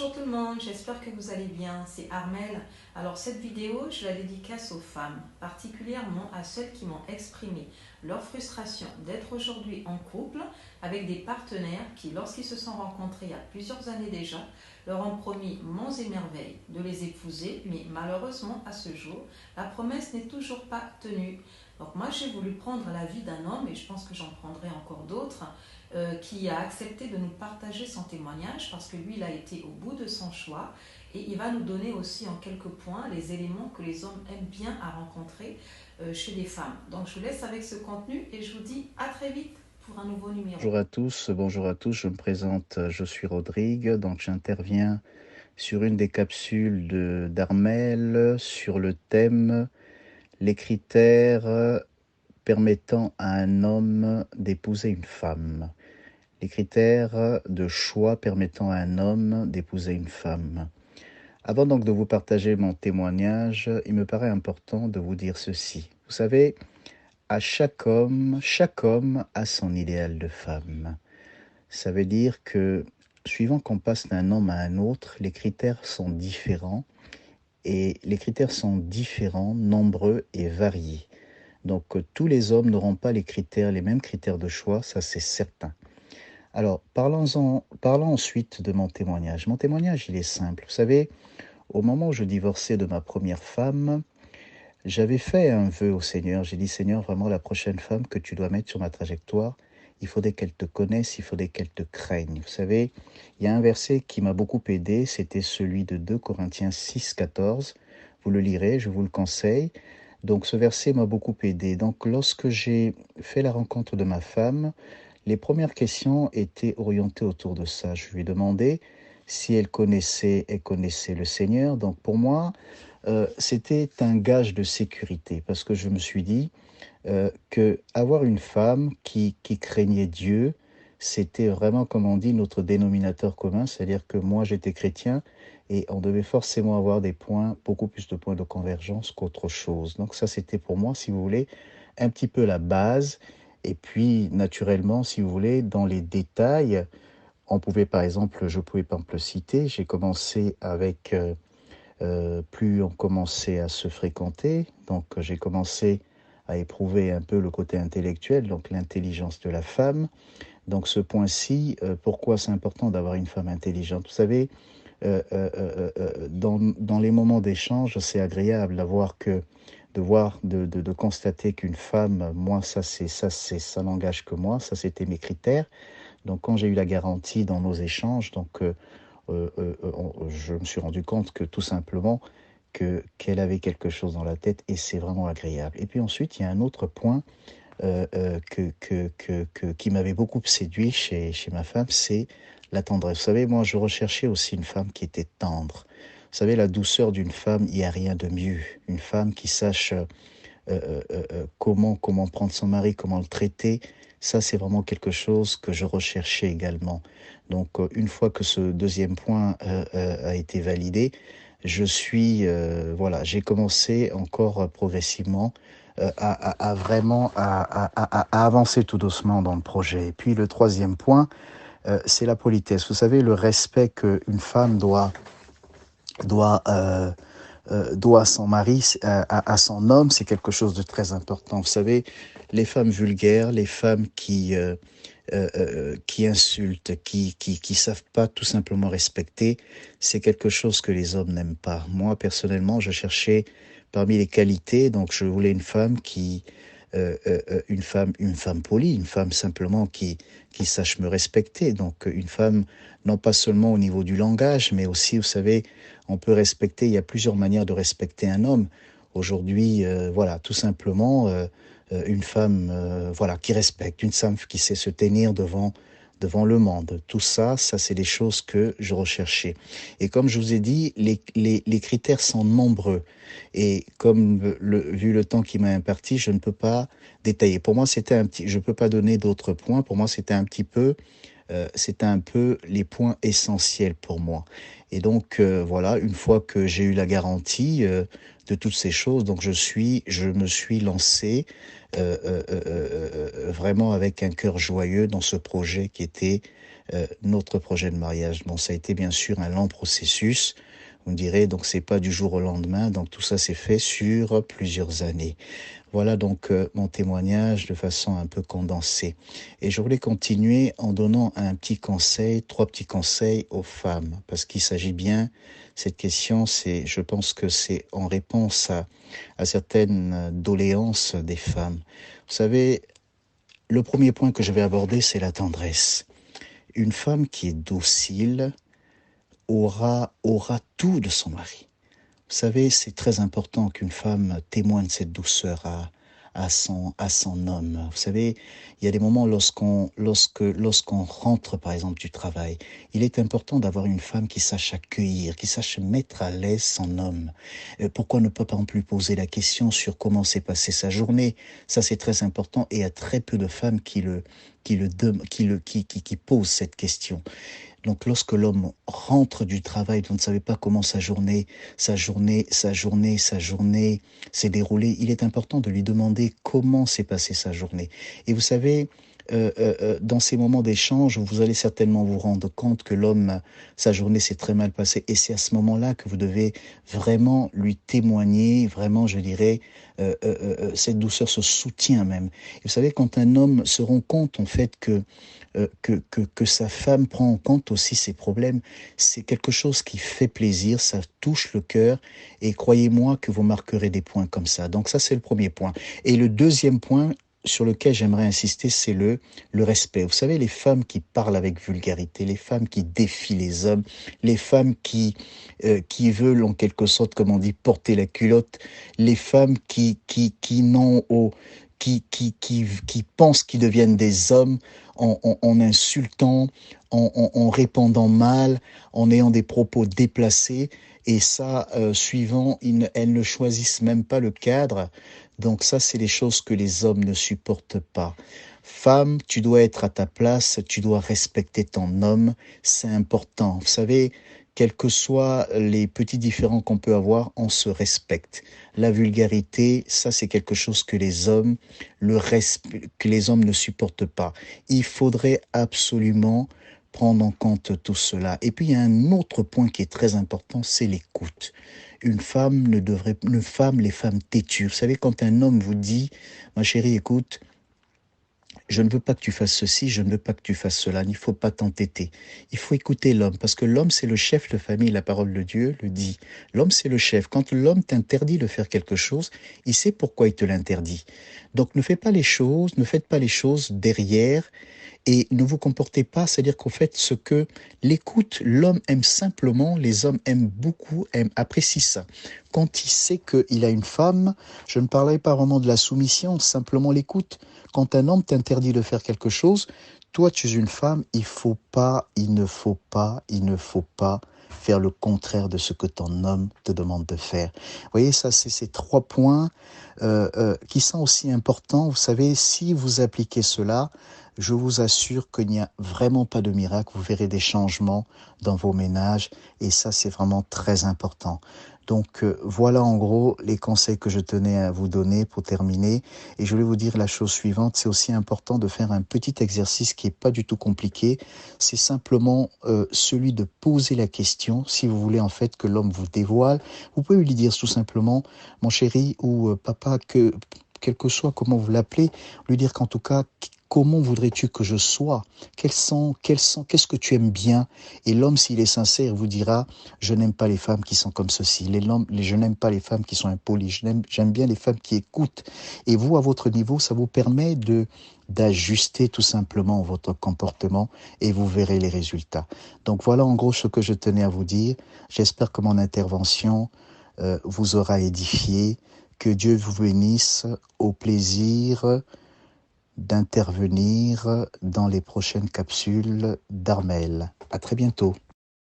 Bonjour tout le monde, j'espère que vous allez bien, c'est Armelle. Alors cette vidéo, je la dédicace aux femmes, particulièrement à celles qui m'ont exprimé leur frustration d'être aujourd'hui en couple avec des partenaires qui, lorsqu'ils se sont rencontrés il y a plusieurs années déjà, leur ont promis monts et merveilles de les épouser, mais malheureusement à ce jour, la promesse n'est toujours pas tenue. Donc moi j'ai voulu prendre l'avis d'un homme, et je pense que j'en prendrai encore d'autres, qui a accepté de nous partager son témoignage parce que lui, il a été au bout de son choix et il va nous donner aussi en quelques points les éléments que les hommes aiment bien à rencontrer chez les femmes. Donc je vous laisse avec ce contenu et je vous dis à très vite pour un nouveau numéro. Bonjour à tous, je me présente, je suis Rodrigue, donc j'interviens sur une des capsules d'Armel sur le thème les critères permettant à un homme d'épouser une femme. Les critères de choix permettant à un homme d'épouser une femme. Avant donc de vous partager mon témoignage, il me paraît important de vous dire ceci. Vous savez, chaque homme a son idéal de femme. Ça veut dire que, suivant qu'on passe d'un homme à un autre, les critères sont différents et les critères sont différents, nombreux et variés. Donc tous les hommes n'auront pas les mêmes critères de choix, ça c'est certain. Alors parlons ensuite de mon témoignage. Mon témoignage, il est simple. Vous savez, au moment où je divorçais de ma première femme, j'avais fait un vœu au Seigneur. J'ai dit, Seigneur, vraiment la prochaine femme que tu dois mettre sur ma trajectoire, il faudrait qu'elle te connaisse, il faudrait qu'elle te craigne. Vous savez, il y a un verset qui m'a beaucoup aidé, c'était celui de 2 Corinthiens 6, 14. Vous le lirez, je vous le conseille. Donc ce verset m'a beaucoup aidé. Donc lorsque j'ai fait la rencontre de ma femme, les premières questions étaient orientées autour de ça. Je lui ai demandé si elle connaissait le Seigneur. Donc pour moi, c'était un gage de sécurité parce que je me suis dit que avoir une femme qui craignait Dieu, c'était vraiment, comme on dit, notre dénominateur commun, c'est-à-dire que moi j'étais chrétien et on devait forcément avoir des points, beaucoup plus de points de convergence qu'autre chose. Donc ça c'était pour moi, si vous voulez, un petit peu la base. Et puis naturellement, si vous voulez, dans les détails, on pouvait par exemple, je pouvais par exemple citer, j'ai commencé avec plus on commençait à se fréquenter, donc j'ai commencé à éprouver un peu le côté intellectuel, donc l'intelligence de la femme. Donc ce point-ci, pourquoi c'est important d'avoir une femme intelligente? Vous savez, dans les moments d'échange, c'est agréable de constater qu'une femme, moi, ça n'engage que moi, ça c'était mes critères. Donc quand j'ai eu la garantie dans nos échanges, je me suis rendu compte que tout simplement qu'elle avait quelque chose dans la tête et c'est vraiment agréable. Et puis ensuite, il y a un autre point qui m'avait beaucoup séduit chez ma femme, c'est la tendresse. Vous savez, moi, je recherchais aussi une femme qui était tendre. Vous savez, la douceur d'une femme, il n'y a rien de mieux. Une femme qui sache comment prendre son mari, comment le traiter, ça c'est vraiment quelque chose que je recherchais également. Donc une fois que ce deuxième point a été validé, voilà, j'ai commencé encore progressivement à vraiment à avancer tout doucement dans le projet. Et puis le troisième point, c'est la politesse. Vous savez, le respect qu'une femme doit doit à son mari, à son homme, c'est quelque chose de très important. Vous savez, les femmes vulgaires, les femmes qui insultent, qui savent pas tout simplement respecter, c'est quelque chose que les hommes n'aiment pas. Moi, personnellement, je cherchais parmi les qualités, donc je voulais une femme polie, une femme simplement qui sache me respecter. Donc, une femme, non pas seulement au niveau du langage, mais aussi, vous savez, on peut respecter, il y a plusieurs manières de respecter un homme. Aujourd'hui, voilà, tout simplement, une femme voilà, qui respecte, une femme qui sait se tenir devant le monde. Tout ça, ça c'est des choses que je recherchais. Et comme je vous ai dit, les critères sont nombreux. Et comme vu le temps qui m'a imparti, je ne peux pas détailler. Pour moi, c'était un petit, je peux pas donner d'autres points. Pour moi, c'était un petit peu c'était un peu les points essentiels pour moi. Et donc, voilà, une fois que j'ai eu la garantie de toutes ces choses, donc je me suis lancé vraiment avec un cœur joyeux dans ce projet qui était notre projet de mariage. Bon, ça a été bien sûr un lent processus. Vous me direz, donc c'est pas du jour au lendemain, donc tout ça s'est fait sur plusieurs années. Voilà donc mon témoignage de façon un peu condensée. Et je voulais continuer en donnant un petit conseil, trois petits conseils aux femmes, parce qu'il s'agit bien, cette question, je pense que c'est en réponse à certaines doléances des femmes. Vous savez, le premier point que je vais aborder, c'est la tendresse. Une femme qui est docile aura tout de son mari. Vous savez, c'est très important qu'une femme témoigne cette douceur à son homme. Vous savez, il y a des moments lorsqu'on rentre, par exemple, du travail, il est important d'avoir une femme qui sache accueillir, qui sache mettre à l'aise son homme. Pourquoi ne pas, par exemple, lui poser la question sur comment s'est passée sa journée? Ça, c'est très important et il y a très peu de femmes qui posent cette question. Donc, lorsque l'homme rentre du travail, vous ne savez pas comment sa journée s'est déroulée, il est important de lui demander comment s'est passée sa journée. Et vous savez, dans ces moments d'échange, vous allez certainement vous rendre compte que l'homme, sa journée s'est très mal passée. Et c'est à ce moment-là que vous devez vraiment lui témoigner, vraiment, je dirais, cette douceur, ce soutien même. Et vous savez, quand un homme se rend compte, en fait, que sa femme prend en compte aussi ses problèmes, c'est quelque chose qui fait plaisir, ça touche le cœur et croyez-moi que vous marquerez des points comme ça. Donc ça, c'est le premier point. Et le deuxième point sur lequel j'aimerais insister, c'est le respect. Vous savez, les femmes qui parlent avec vulgarité, les femmes qui défient les hommes, les femmes qui veulent en quelque sorte, comme on dit, porter la culotte, les femmes qui n'ont au qui pensent qu'ils deviennent des hommes en insultant, en répondant mal, en ayant des propos déplacés. Et ça, suivant, elles ne choisissent même pas le cadre. Donc ça, c'est les choses que les hommes ne supportent pas. Femme, tu dois être à ta place, tu dois respecter ton homme, c'est important. Vous savez, quels que soient les petits différends qu'on peut avoir, on se respecte. La vulgarité, ça c'est quelque chose que les hommes, que les hommes ne supportent pas. Il faudrait absolument prendre en compte tout cela. Et puis il y a un autre point qui est très important, c'est l'écoute. Les femmes têtues. Vous savez, quand un homme vous dit, ma chérie, écoute, je ne veux pas que tu fasses ceci, je ne veux pas que tu fasses cela, il ne faut pas t'entêter. Il faut écouter l'homme, parce que l'homme, c'est le chef de famille, la parole de Dieu le dit. L'homme, c'est le chef. Quand l'homme t'interdit de faire quelque chose, il sait pourquoi il te l'interdit. Donc ne faites pas les choses derrière, et ne vous comportez pas, c'est-à-dire qu'en fait, ce que l'écoute, l'homme aime simplement, les hommes aiment beaucoup, apprécient ça. Quand il sait qu'il a une femme, je ne parlerai pas vraiment de la soumission, simplement l'écoute. Quand un homme t'interdit de faire quelque chose, toi tu es une femme, il ne faut pas faire le contraire de ce que ton homme te demande de faire. Vous voyez, ça c'est ces trois points qui sont aussi importants. Vous savez, si vous appliquez cela, je vous assure qu'il n'y a vraiment pas de miracle. Vous verrez des changements dans vos ménages et ça, c'est vraiment très important. Donc voilà en gros les conseils que je tenais à vous donner pour terminer. Et je voulais vous dire la chose suivante, c'est aussi important de faire un petit exercice qui n'est pas du tout compliqué. C'est simplement celui de poser la question, si vous voulez en fait que l'homme vous dévoile. Vous pouvez lui dire tout simplement, mon chéri ou papa, quel que soit comment vous l'appelez, lui dire qu'en tout cas, comment voudrais-tu que je sois? Qu'est-ce que tu aimes bien? Et l'homme, s'il est sincère, vous dira, je n'aime pas les femmes qui sont comme ceci. Je n'aime pas les femmes qui sont impolies. J'aime bien les femmes qui écoutent. Et vous, à votre niveau, ça vous permet d'ajuster tout simplement votre comportement et vous verrez les résultats. Donc voilà en gros ce que je tenais à vous dire. J'espère que mon intervention vous aura édifié. Que Dieu vous bénisse. Au plaisir d'intervenir dans les prochaines capsules d'Armel. À très bientôt.